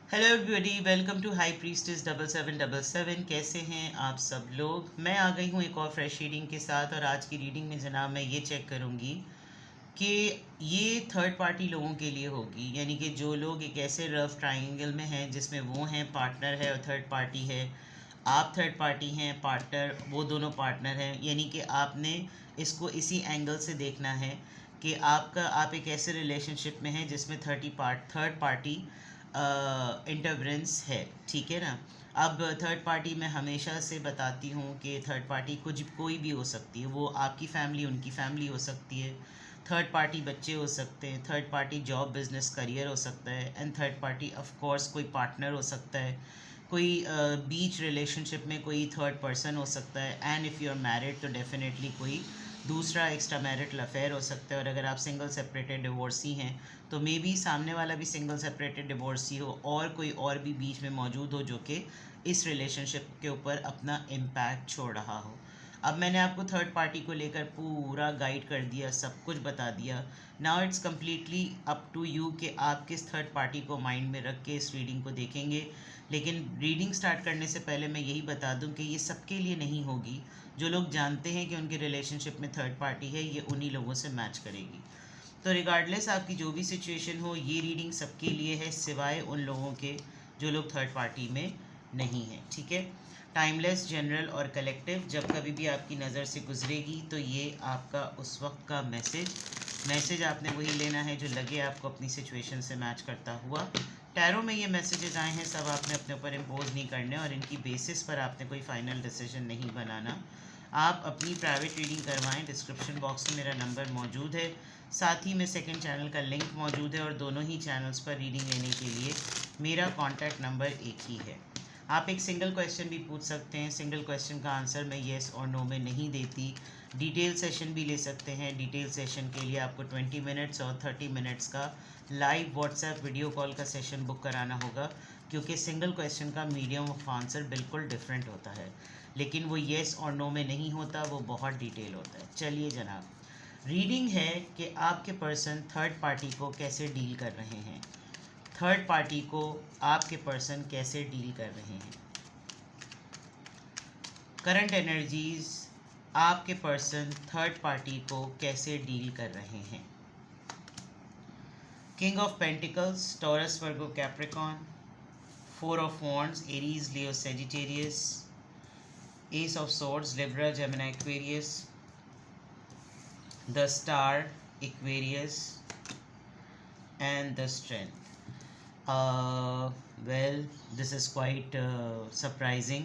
Hello everybody, welcome to High Priestess 7777। कैसे हैं आप सब लोग। मैं आ गई हूँ एक और फ्रेश रीडिंग के साथ, और आज की रीडिंग में जनाब मैं ये चेक करूँगी कि ये थर्ड पार्टी लोगों के लिए होगी, यानी कि जो लोग एक ऐसे रफ ट्रायंगल में हैं जिसमें वो हैं, पार्टनर है और थर्ड पार्टी है, आप थर्ड पार्टी हैं, पार्टनर वो दोनों पार्टनर हैं। यानी कि आपने इसको इसी एंगल से देखना है कि आप एक ऐसे रिलेशनशिप में हैं जिसमें थर्ड पार्टी इंटरफेरेंस है। ठीक है ना। अब थर्ड पार्टी मैं हमेशा से बताती हूँ कि थर्ड पार्टी कुछ कोई भी हो सकती है। वो आपकी फैमिली, उनकी फैमिली हो सकती है। थर्ड पार्टी बच्चे हो सकते हैं। Third party job, business, career हो सकता है। And third party of course कोई पार्टनर हो सकता है। कोई बीच रिलेशनशिप में कोई थर्ड पर्सन हो सकता है। And if you are married तो डेफिनेटली कोई दूसरा एक्स्ट्रा मैरिटल अफेयर हो सकता है। और अगर आप सिंगल सेपरेटेड डिवोर्सी हैं तो मे बी सामने वाला भी सिंगल सेपरेटेड डिवोर्सी हो और कोई और भी बीच में मौजूद हो जो कि इस रिलेशनशिप के ऊपर अपना इम्पैक्ट छोड़ रहा हो। अब मैंने आपको थर्ड पार्टी को लेकर पूरा गाइड कर दिया, सब कुछ बता दिया। Now it's completely up to you कि आप किस थर्ड पार्टी को माइंड में रख के इस रीडिंग को देखेंगे। लेकिन रीडिंग स्टार्ट करने से पहले मैं यही बता दूं कि ये सबके लिए नहीं होगी। जो लोग जानते हैं कि उनके रिलेशनशिप में थर्ड पार्टी है, ये उन्हीं लोगों से मैच करेगी। तो रिगार्डलेस आपकी जो भी सिचुएशन हो, ये रीडिंग सबके लिए है, सिवाय उन लोगों के जो लोग थर्ड पार्टी में नहीं हैं। ठीक है। टाइमलेस, जनरल और कलेक्टिव जब कभी भी आपकी नज़र से गुजरेगी तो ये आपका उस वक्त का मैसेज आपने वही लेना है जो लगे आपको अपनी सिचुएशन से मैच करता हुआ। टैरो में ये मैसेजेस आए हैं, सब आपने अपने ऊपर इम्पोज नहीं करने और इनकी बेसिस पर आपने कोई फाइनल डिसीजन नहीं बनाना। आप अपनी प्राइवेट रीडिंग करवाएं। डिस्क्रिप्शन बॉक्स में मेरा नंबर मौजूद है, साथ ही में सेकंड चैनल का लिंक मौजूद है, और दोनों ही चैनल्स पर रीडिंग लेने के लिए मेरा कॉन्टैक्ट नंबर एक ही है। आप एक सिंगल क्वेश्चन भी पूछ सकते हैं। सिंगल क्वेश्चन का आंसर मैं येस और नो में नहीं देती। डिटेल सेशन भी ले सकते हैं। डिटेल सेशन के लिए आपको 20 मिनट्स और 30 मिनट्स का लाइव व्हाट्सएप वीडियो कॉल का सेशन बुक कराना होगा, क्योंकि सिंगल क्वेश्चन का मीडियम ऑफ आंसर बिल्कुल डिफरेंट होता है। लेकिन वो येस और नो में नहीं होता, वो बहुत डिटेल होता है। चलिए जनाब, रीडिंग है कि आपके पर्सन थर्ड पार्टी को कैसे डील कर रहे हैं। थर्ड पार्टी को आपके पर्सन कैसे डील कर रहे हैं। करंट एनर्जीज, आपके पर्सन थर्ड पार्टी को कैसे डील कर रहे हैं। King of pentacles, taurus, Virgo, Capricorn. Four of wands, Aries, Leo, Sagittarius. S of swords, Libra, Gemini, Aquarius. The star, Aquarius. And the strength. Well, this is quite surprising.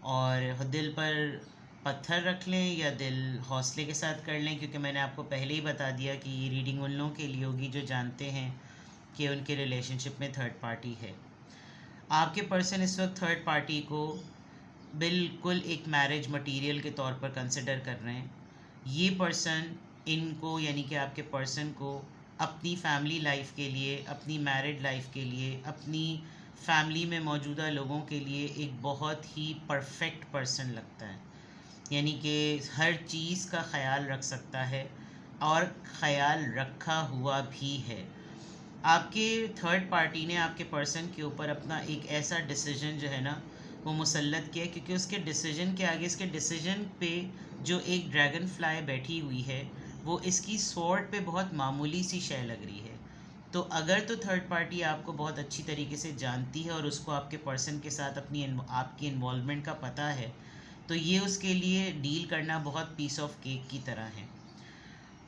और दिल पर पत्थर रख लें या दिल हौसले के साथ कर लें, क्योंकि मैंने आपको पहले ही बता दिया कि ये रीडिंग उन लोगों के लिए होगी जो जानते हैं कि उनके रिलेशनशिप में थर्ड पार्टी है। आपके पर्सन इस वक्त थर्ड पार्टी को बिल्कुल एक मैरिज मटेरियल के तौर पर कंसिडर कर रहे हैं। ये पर्सन इनको, यानी कि आपके पर्सन को अपनी फैमिली लाइफ के लिए, अपनी मैरिड लाइफ के लिए, अपनी फैमिली में मौजूदा लोगों के लिए एक बहुत ही परफेक्ट पर्सन लगता है। यानी कि हर चीज़ का ख्याल रख सकता है और ख्याल रखा हुआ भी है। आपके थर्ड पार्टी ने आपके पर्सन के ऊपर अपना एक ऐसा डिसीजन जो है ना वो मुसल्लत किया, क्योंकि उसके डिसीजन के आगे, इसके डिसीजन पे जो एक ड्रैगन फ्लाई बैठी हुई है वो इसकी स्वॉर्ड पे बहुत मामूली सी शय लग रही है। तो अगर तो थर्ड पार्टी आपको बहुत अच्छी तरीके से जानती है और उसको आपके पर्सन के साथ आपकी इन्वॉल्वमेंट का पता है, तो ये उसके लिए डील करना बहुत पीस ऑफ केक की तरह है।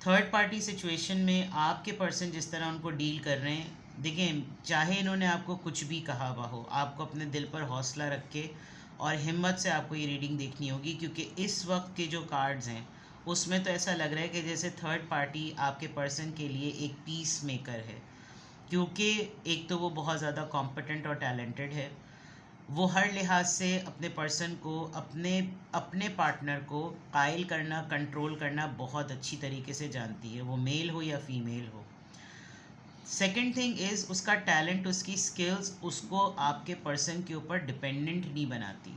थर्ड पार्टी सिचुएशन में आपके पर्सन जिस तरह उनको डील कर रहे हैं, देखिए, चाहे इन्होंने आपको कुछ भी कहा हुआ हो, आपको अपने दिल पर हौसला रख के और हिम्मत से आपको ये रीडिंग देखनी होगी, क्योंकि इस वक्त के जो कार्ड्स हैं उसमें तो ऐसा लग रहा है कि जैसे थर्ड पार्टी आपके पर्सन के लिए एक पीस मेकर है। क्योंकि एक तो वो बहुत ज़्यादा कॉम्पिटेंट और टैलेंटेड है। वो हर लिहाज से अपने पर्सन को, अपने अपने पार्टनर को कायल करना, कंट्रोल करना बहुत अच्छी तरीके से जानती है, वो मेल हो या फीमेल हो। सेकंड थिंग इज़ उसका टैलेंट, उसकी स्किल्स उसको आपके पर्सन के ऊपर डिपेंडेंट नहीं बनाती।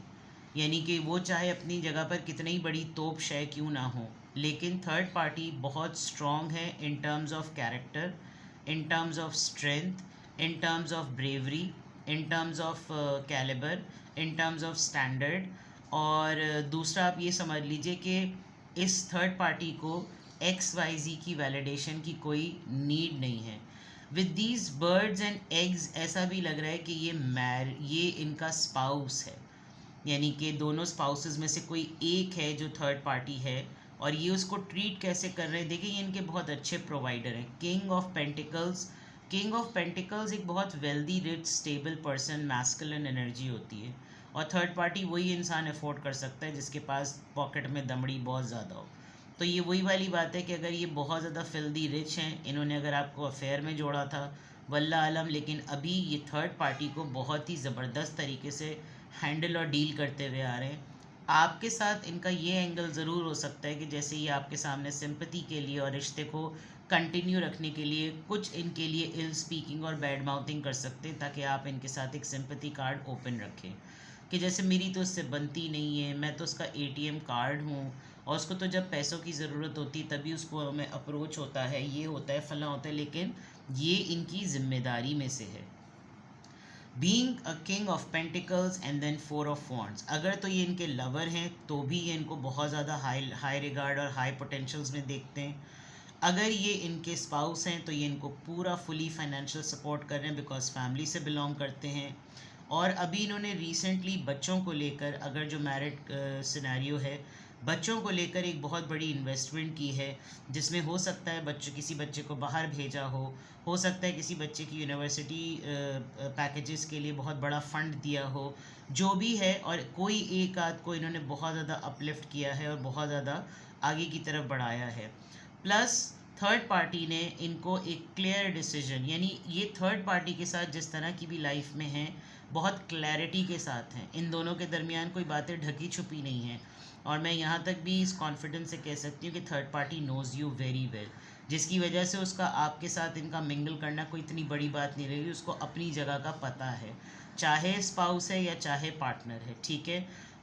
यानी कि वो चाहे अपनी जगह पर कितनी बड़ी तोप शय क्यों ना हो, लेकिन थर्ड पार्टी बहुत स्ट्रॉन्ग है in terms of character, in terms of strength, in terms of bravery, in terms of calibre, in terms of standard. और दूसरा आप ये समझ लीजिए कि इस थर्ड पार्टी को XYZ की वैलिडेशन की कोई नीड नहीं है। With these birds and eggs ऐसा भी लग रहा है कि ये इनका स्पाउस है, यानी कि दोनों स्पाउसेस में से कोई एक है जो थर्ड पार्टी है, और ये उसको ट्रीट कैसे कर रहे हैं। देखिए ये इनके बहुत अच्छे प्रोवाइडर हैं। King of pentacles, king of pentacles एक बहुत wealthy, rich, stable person, masculine energy होती है, और थर्ड पार्टी वही इंसान अफोर्ड कर सकता है जिसके पास पॉकेट में दमड़ी बहुत ज़्यादा हो। तो ये वही वाली बात है कि अगर ये बहुत ज़्यादा फिल्दी रिच हैं, इन्होंने अगर आपको अफेयर में जोड़ा था वल्ला आलम, लेकिन अभी ये थर्ड पार्टी को बहुत ही ज़बरदस्त तरीके से हैंडल और डील करते हुए आ रहे हैं। आपके साथ इनका ये एंगल ज़रूर हो सकता है कि जैसे ये आपके सामने सिंपैथी के लिए और रिश्ते को कंटिन्यू रखने के लिए कुछ इनके लिए इल स्पीकिंग और बैड माउथिंग कर सकते हैं, ताकि आप इनके साथ एक सिंपैथी कार्ड ओपन रखें कि जैसे मेरी तो उससे बनती नहीं है, मैं तो उसका ATM कार्ड हूँ, और उसको तो जब पैसों की ज़रूरत होती है तभी उसको हमें अप्रोच होता है, ये होता है, फला होता है, लेकिन ये इनकी जिम्मेदारी में से है। Being a King of Pentacles and then 4 of Wands, अगर तो ये इनके लवर हैं तो भी ये इनको बहुत ज़्यादा हाई रिगार्ड और हाई पोटेंशियल्स में देखते हैं। अगर ये इनके स्पाउस हैं तो ये इनको पूरा फुली फाइनेंशियल सपोर्ट कर रहे हैं, बिकॉज फैमिली से बिलोंग करते हैं। और अभी इन्होंने रिसेंटली बच्चों को लेकर, अगर जो मैरिड सिनेरियो है, बच्चों को लेकर एक बहुत बड़ी इन्वेस्टमेंट की है, जिसमें हो सकता है किसी बच्चे को बाहर भेजा हो सकता है किसी बच्चे की यूनिवर्सिटी पैकेजेस के लिए बहुत बड़ा फ़ंड दिया हो, जो भी है, और कोई एक आध को इन्होंने बहुत ज़्यादा अपलिफ्ट किया है और बहुत ज़्यादा आगे की तरफ बढ़ाया है। प्लस थर्ड पार्टी ने इनको एक क्लियर डिसीजन, यानी ये थर्ड पार्टी के साथ जिस तरह की भी लाइफ में हैं बहुत क्लैरिटी के साथ हैं, इन दोनों के दरमियान कोई बातें ढकी छुपी नहीं हैं। और मैं यहाँ तक भी इस कॉन्फिडेंस से कह सकती हूँ कि third party knows you very well, जिसकी वजह से उसका आपके साथ इनका मिंगल करना कोई इतनी बड़ी बात नहीं रहेगी। उसको अपनी जगह का पता है, चाहे स्पाउस है या चाहे पार्टनर है, ठीक है।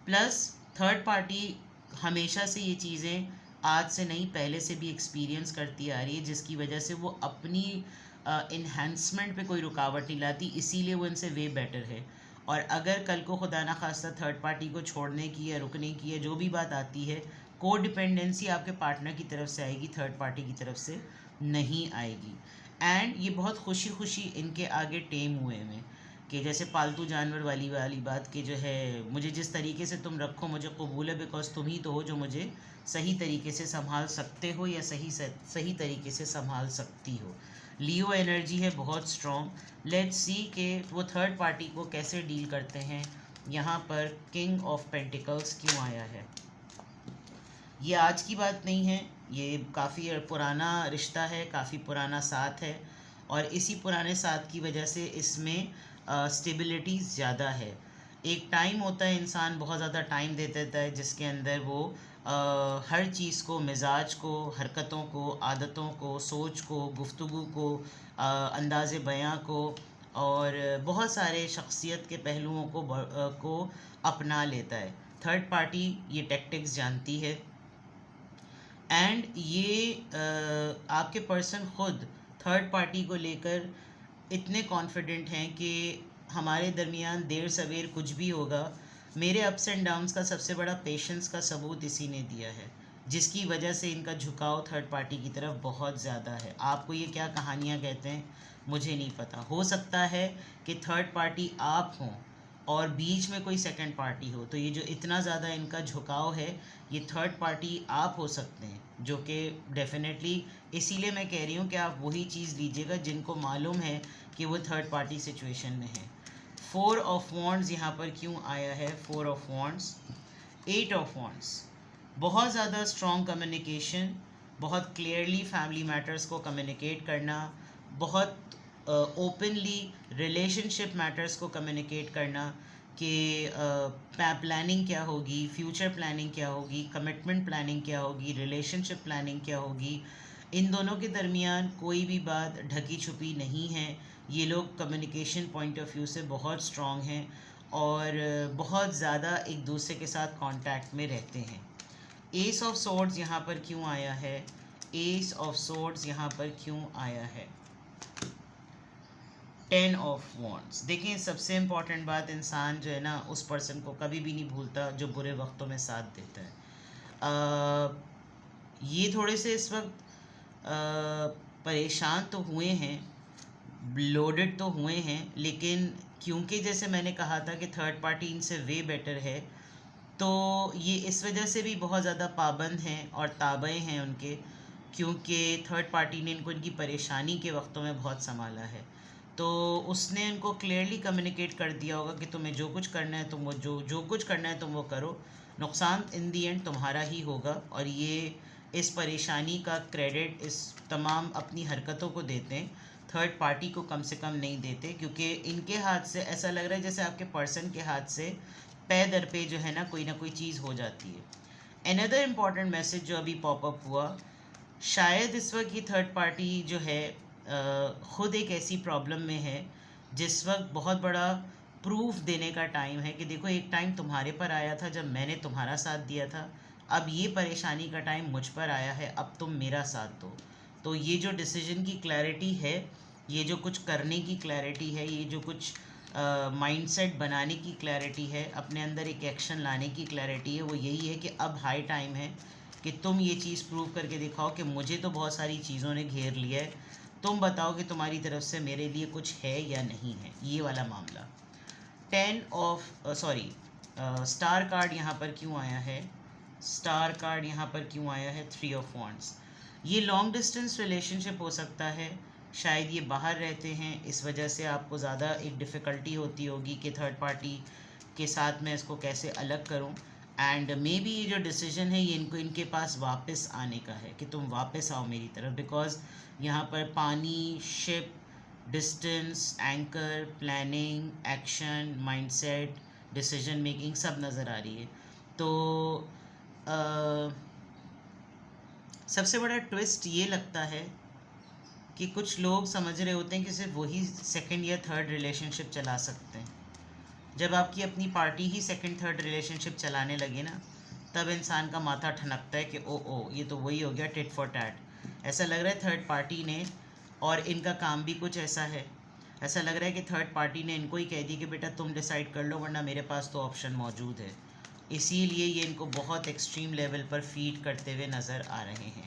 प्लस थर्ड पार्टी हमेशा से ये चीज़ें आज से नहीं पहले से भी एक्सपीरियंस करती आ रही है, जिसकी वजह से वो अपनी इन्हेंसमेंट पे कोई रुकावट नहीं लाती, इसीलिए वो इनसे वे बेटर है। और अगर कल को खुदा ना खास्ता थर्ड पार्टी को छोड़ने की या रुकने की या जो भी बात आती है, को डिपेंडेंसी आपके पार्टनर की तरफ से आएगी, थर्ड पार्टी की तरफ से नहीं आएगी। एंड ये बहुत खुशी खुशी इनके आगे टेम हुए हैं कि जैसे पालतू जानवर वाली बात कि जो है, मुझे जिस तरीके से तुम रखो मुझे कबूल है, बिकॉज तुम ही तो हो जो मुझे सही तरीके से संभाल सकते हो या सही तरीके से संभाल सकती हो। लियो एनर्जी है बहुत स्ट्रॉन्ग। लेट्स सी कि वो थर्ड पार्टी को कैसे डील करते हैं। यहाँ पर किंग ऑफ पेंटिकल्स क्यों आया है? ये आज की बात नहीं है, ये काफ़ी पुराना रिश्ता है, काफ़ी पुराना साथ है, और इसी पुराने साथ की वजह से इसमें स्टेबिलिटी ज़्यादा है। एक टाइम होता है, इंसान बहुत ज़्यादा टाइम दे देता है जिसके अंदर वो हर चीज़ को, मिजाज को, हरकतों को, आदतों को, सोच को, गुफ्तगू को, अंदाज़े बयां को, और बहुत सारे शख्सियत के पहलुओं को अपना लेता है। थर्ड पार्टी ये टैक्टिक्स जानती है, एंड ये आपके पर्सन खुद थर्ड पार्टी को लेकर इतने कॉन्फिडेंट हैं कि हमारे दरमियान देर सवेर कुछ भी होगा, मेरे अप्स एंड डाउन्स का सबसे बड़ा पेशेंस का सबूत इसी ने दिया है, जिसकी वजह से इनका झुकाव थर्ड पार्टी की तरफ बहुत ज़्यादा है। आपको ये क्या कहानियाँ कहते हैं मुझे नहीं पता, हो सकता है कि थर्ड पार्टी आप हों और बीच में कोई सेकंड पार्टी हो, तो ये जो इतना ज़्यादा इनका झुकाव है, ये थर्ड पार्टी आप हो सकते हैं, जो कि डेफिनेटली, इसीलिए मैं कह रही हूँ कि आप वही चीज़ लीजिएगा जिनको मालूम है कि वो थर्ड पार्टी सिचुएशन में है। 4 ऑफ वॉन्ड्स यहाँ पर क्यों आया है? 4 ऑफ वॉन्ड्स, 8 ऑफ वॉन्ड्स, बहुत ज़्यादा स्ट्रॉन्ग कम्युनिकेशन, बहुत क्लियरली फैमिली मैटर्स को कम्युनिकेट करना, बहुत ओपनली रिलेशनशिप मैटर्स को कम्युनिकेट करना कि प्लानिंग क्या होगी, फ्यूचर प्लानिंग क्या होगी, कमिटमेंट प्लानिंग क्या होगी, रिलेशनशिप प्लानिंग क्या होगी। इन दोनों के दरमियान कोई भी बात ढकी छुपी नहीं है। ये लोग कम्युनिकेशन पॉइंट ऑफ व्यू से बहुत स्ट्रॉन्ग हैं और बहुत ज़्यादा एक दूसरे के साथ कांटेक्ट में रहते हैं। एस ऑफ सोर्ड्स यहाँ पर क्यों आया है? एस ऑफ सोर्ड्स यहाँ पर क्यों आया है? 10 ऑफ वॉन्ड्स। देखिए सबसे इम्पॉर्टेंट बात, इंसान जो है ना उस पर्सन को कभी भी नहीं भूलता जो बुरे वक्तों में साथ देता है। ये थोड़े से इस वक्त परेशान तो हुए हैं, लोडेड तो हुए हैं, लेकिन क्योंकि जैसे मैंने कहा था कि थर्ड पार्टी इनसे वे बेटर है, तो ये इस वजह से भी बहुत ज़्यादा पाबंद हैं और ताबे हैं उनके, क्योंकि थर्ड पार्टी ने इनको इनकी परेशानी के वक्तों में बहुत संभाला है। तो उसने इनको क्लियरली कम्युनिकेट कर दिया होगा कि तुम्हें जो कुछ करना है तुम वो जो कुछ करना है तुम वो करो, नुकसान इन दी एंड तुम्हारा ही होगा। और ये इस परेशानी का क्रेडिट इस तमाम अपनी हरकतों को देते हैं, थर्ड पार्टी को कम से कम नहीं देते, क्योंकि इनके हाथ से ऐसा लग रहा है जैसे आपके पर्सन के हाथ से पे दर पे जो है ना कोई चीज़ हो जाती है। अनदर इम्पॉर्टेंट मैसेज जो अभी पॉपअप हुआ, शायद इस वक्त ये थर्ड पार्टी जो है ख़ुद एक ऐसी प्रॉब्लम में है जिस वक्त बहुत बड़ा प्रूफ देने का टाइम है कि देखो एक टाइम तुम्हारे पर आया था जब मैंने तुम्हारा साथ दिया था, अब ये परेशानी का टाइम मुझ पर आया है, अब तुम मेरा साथ दो। तो ये जो डिसीजन की क्लैरिटी है, ये जो कुछ करने की क्लैरिटी है, ये जो कुछ माइंडसेट बनाने की क्लैरिटी है, अपने अंदर एक एक्शन लाने की क्लैरिटी है, वो यही है कि अब हाई टाइम है कि तुम ये चीज़ प्रूव करके दिखाओ कि मुझे तो बहुत सारी चीज़ों ने घेर लिया है, तुम बताओ कि तुम्हारी तरफ से मेरे लिए कुछ है या नहीं है। ये वाला मामला। 10 ऑफ स्टार कार्ड यहाँ पर क्यों आया है, स्टार कार्ड यहाँ पर क्यों आया है, 3 ऑफ वॉन्ड्स। ये लॉन्ग डिस्टेंस रिलेशनशिप हो सकता है, शायद ये बाहर रहते हैं, इस वजह से आपको ज़्यादा एक डिफ़िकल्टी होती होगी कि थर्ड पार्टी के साथ मैं इसको कैसे अलग करूं। एंड मे बी ये जो डिसीजन है ये इनके पास वापस आने का है कि तुम वापस आओ मेरी तरफ, बिकॉज यहाँ पर पानी, ship, distance, anchor, planning, action, mindset, decision making सब नज़र आ रही है। तो सबसे बड़ा ट्विस्ट ये लगता है कि कुछ लोग समझ रहे होते हैं कि सिर्फ वही सेकंड या थर्ड रिलेशनशिप चला सकते हैं। जब आपकी अपनी पार्टी ही सेकंड थर्ड रिलेशनशिप चलाने लगे ना, तब इंसान का माथा ठनकता है कि ओ ये तो वही हो गया, टिट फॉर टैट। ऐसा लग रहा है थर्ड पार्टी ने, और इनका काम भी कुछ ऐसा है, ऐसा लग रहा है कि थर्ड पार्टी ने इनको ही कह दी कि बेटा तुम डिसाइड कर लो, वरना मेरे पास तो ऑप्शन मौजूद है। इसीलिए ये इनको बहुत एक्सट्रीम लेवल पर फीड करते हुए नज़र आ रहे हैं।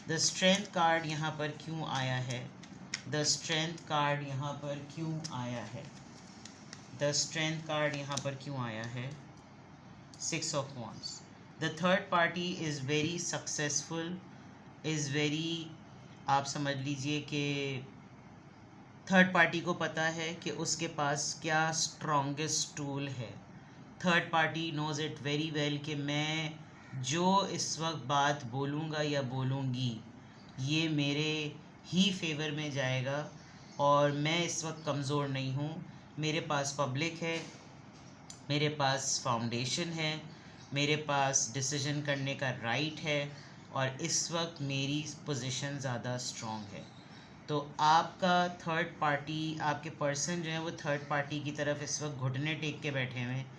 द स्ट्रेंथ कार्ड यहाँ पर क्यों आया है, द स्ट्रेंथ कार्ड यहाँ पर क्यों आया है, द स्ट्रेंथ कार्ड यहाँ पर क्यों आया है, 6 of wands. The third party is very successful, is very, आप समझ लीजिए कि थर्ड पार्टी को पता है कि उसके पास क्या स्ट्रॉन्गेस्ट टूल है। Third party knows it very well कि मैं जो इस वक्त बात बोलूँगा या बोलूँगी ये मेरे ही फेवर में जाएगा, और मैं इस वक्त कमज़ोर नहीं हूँ, मेरे पास पब्लिक है, मेरे पास फाउंडेशन है, मेरे पास डिसीजन करने का राइट है, और इस वक्त मेरी पोजीशन ज़्यादा स्ट्रॉन्ग है। तो आपका थर्ड पार्टी, आपके पर्सन जो है वो थर्ड पार्टी की तरफ इस वक्त घुटने टेक के बैठे हुए हैं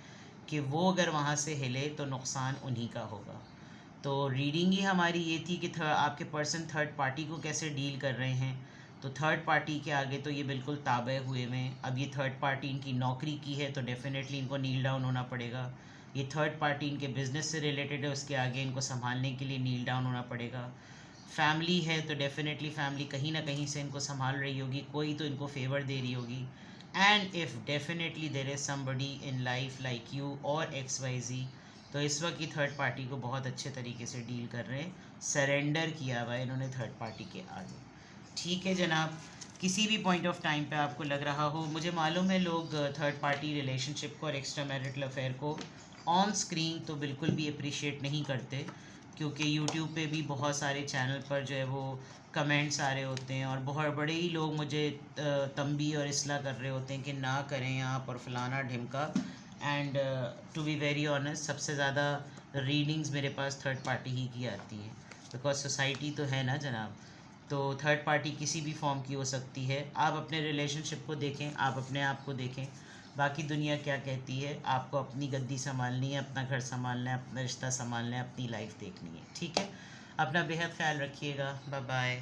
कि वो अगर वहाँ से हिले तो नुकसान उन्हीं का होगा। तो रीडिंग ही हमारी ये थी कि आपके पर्सन थर्ड पार्टी को कैसे डील कर रहे हैं। तो थर्ड पार्टी के आगे तो ये बिल्कुल ताबे हुए हैं। अब ये थर्ड पार्टी इनकी नौकरी की है तो डेफिनेटली इनको नील डाउन होना पड़ेगा। ये थर्ड पार्टी इनके बिज़नेस से रिलेटेड है, उसके आगे इनको संभालने के लिए नील डाउन होना पड़ेगा। फैमिली है तो डेफिनेटली फैमिली कहीं ना कहीं से इनको संभाल रही होगी, कोई तो इनको फेवर दे रही होगी। And if definitely there is somebody in life like you और XYZ, तो इस वक्त ये थर्ड पार्टी को बहुत अच्छे तरीके से डील कर रहे हैं, सरेंडर किया हुआ है इन्होंने थर्ड पार्टी के आगे। ठीक है जनाब, किसी भी पॉइंट ऑफ टाइम पे आपको लग रहा हो, मुझे मालूम है लोग थर्ड पार्टी रिलेशनशिप को और एक्स्ट्रा मैरिटल अफेयर को ऑन स्क्रीन तो बिल्कुल भी अप्रिशिएट नहीं करते, क्योंकि यूट्यूब पे भी बहुत सारे चैनल पर जो है वो कमेंट्स आ रहे होते हैं और बहुत बड़े ही लोग मुझे तंबी और इसला कर रहे होते हैं कि ना करें आप और फलाना ढिमका। And to be very honest, सबसे ज़्यादा रीडिंग्स मेरे पास थर्ड पार्टी ही की आती है, बिकॉज सोसाइटी तो है ना जनाब। तो थर्ड पार्टी किसी भी फॉर्म की हो सकती है। आप अपने रिलेशनशिप को देखें, आप अपने आप को देखें, बाकी दुनिया क्या कहती है, आपको अपनी गद्दी संभालनी है, अपना घर संभालना है, अपना रिश्ता संभालना है, अपनी लाइफ देखनी है। ठीक है, अपना बेहद ख्याल रखिएगा। Bye bye.